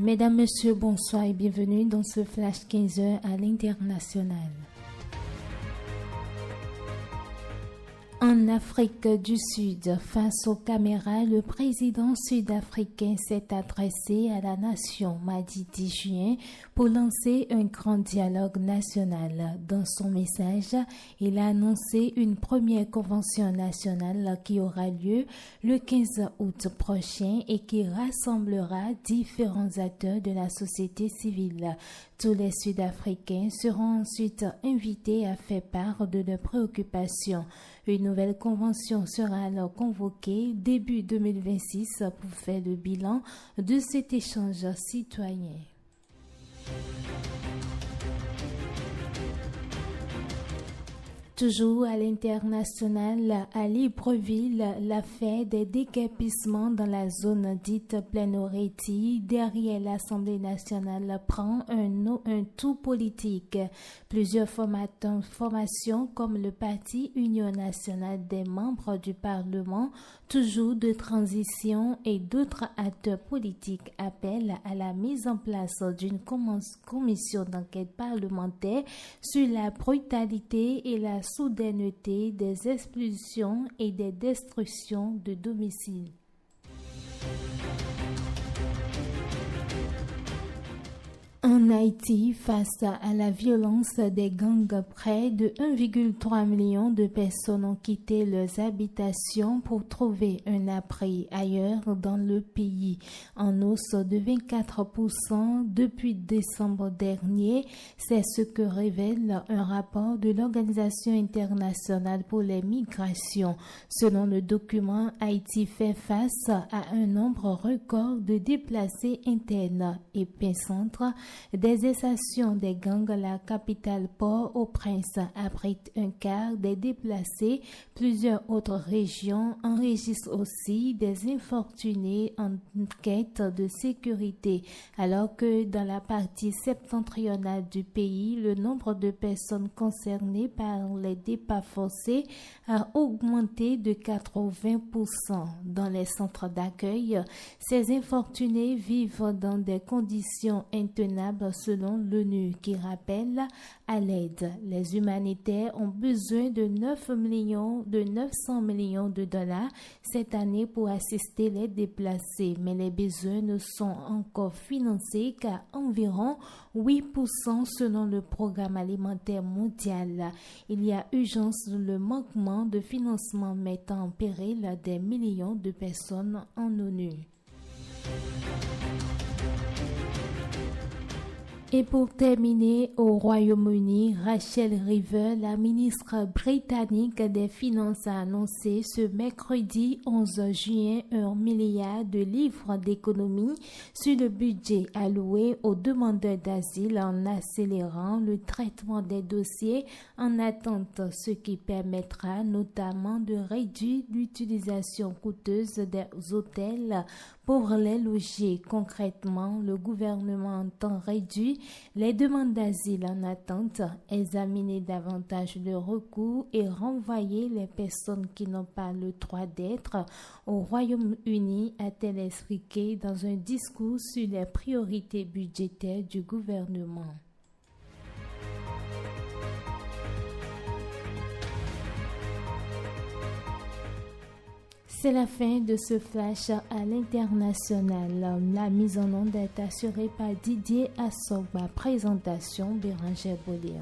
Mesdames, Messieurs, bonsoir et bienvenue dans ce Flash 15h à l'international. En Afrique du Sud, face aux caméras, le président sud-africain s'est adressé à la nation mardi 10 juin pour lancer un grand dialogue national. Dans son message, il a annoncé une première convention nationale qui aura lieu le 15 août prochain et qui rassemblera différents acteurs de la société civile. Tous les Sud-Africains seront ensuite invités à faire part de leurs préoccupations. Une nouvelle convention sera alors convoquée début 2026 pour faire le bilan de cet échange citoyen. Toujours à l'international, à Libreville, l'affaire des déguerpissements dans la zone dite Plaine-Oretti, derrière l'Assemblée nationale, prend un tout politique. Plusieurs formations comme le Parti Union nationale des membres du Parlement, toujours de transition, et d'autres acteurs politiques appellent à la mise en place d'une commission d'enquête parlementaire sur la brutalité et la soudaineté des expulsions et des destructions de domiciles. En Haïti, face à la violence des gangs, près de 1,3 million de personnes ont quitté leurs habitations pour trouver un abri ailleurs dans le pays, en hausse de 24% depuis décembre dernier. C'est ce que révèle un rapport de l'Organisation internationale pour les migrations. Selon le document, Haïti fait face à un nombre record de déplacés internes et Pain-Centre. Des exactions des gangs, la capitale Port-au-Prince abrite un quart des déplacés. Plusieurs autres régions enregistrent aussi des infortunés en quête de sécurité, alors que dans la partie septentrionale du pays, le nombre de personnes concernées par les départs forcés a augmenté de 80%. Dans les centres d'accueil, ces infortunés vivent dans des conditions intenables selon l'ONU qui rappelle à l'aide. Les humanitaires ont besoin de 900 millions de dollars cette année pour assister les déplacés, mais les besoins ne sont encore financés qu'à environ 8% selon le programme alimentaire mondial. Il y a urgence, le manquement de financement mettant en péril des millions de personnes en ONU. Et pour terminer, au Royaume-Uni, Rachel Reeves, la ministre britannique des Finances, a annoncé ce mercredi 11 juin 1 milliard de livres d'économie sur le budget alloué aux demandeurs d'asile en accélérant le traitement des dossiers en attente, ce qui permettra notamment de réduire l'utilisation coûteuse des hôtels pour les loger. Concrètement, le gouvernement entend réduire les demandes d'asile en attente, examiner davantage le recours et renvoyer les personnes qui n'ont pas le droit d'être au Royaume-Uni, a-t-elle expliqué dans un discours sur les priorités budgétaires du gouvernement. C'est la fin de ce flash à l'international. La mise en onde est assurée par Didier Assogba. Présentation Bérangère Boléon.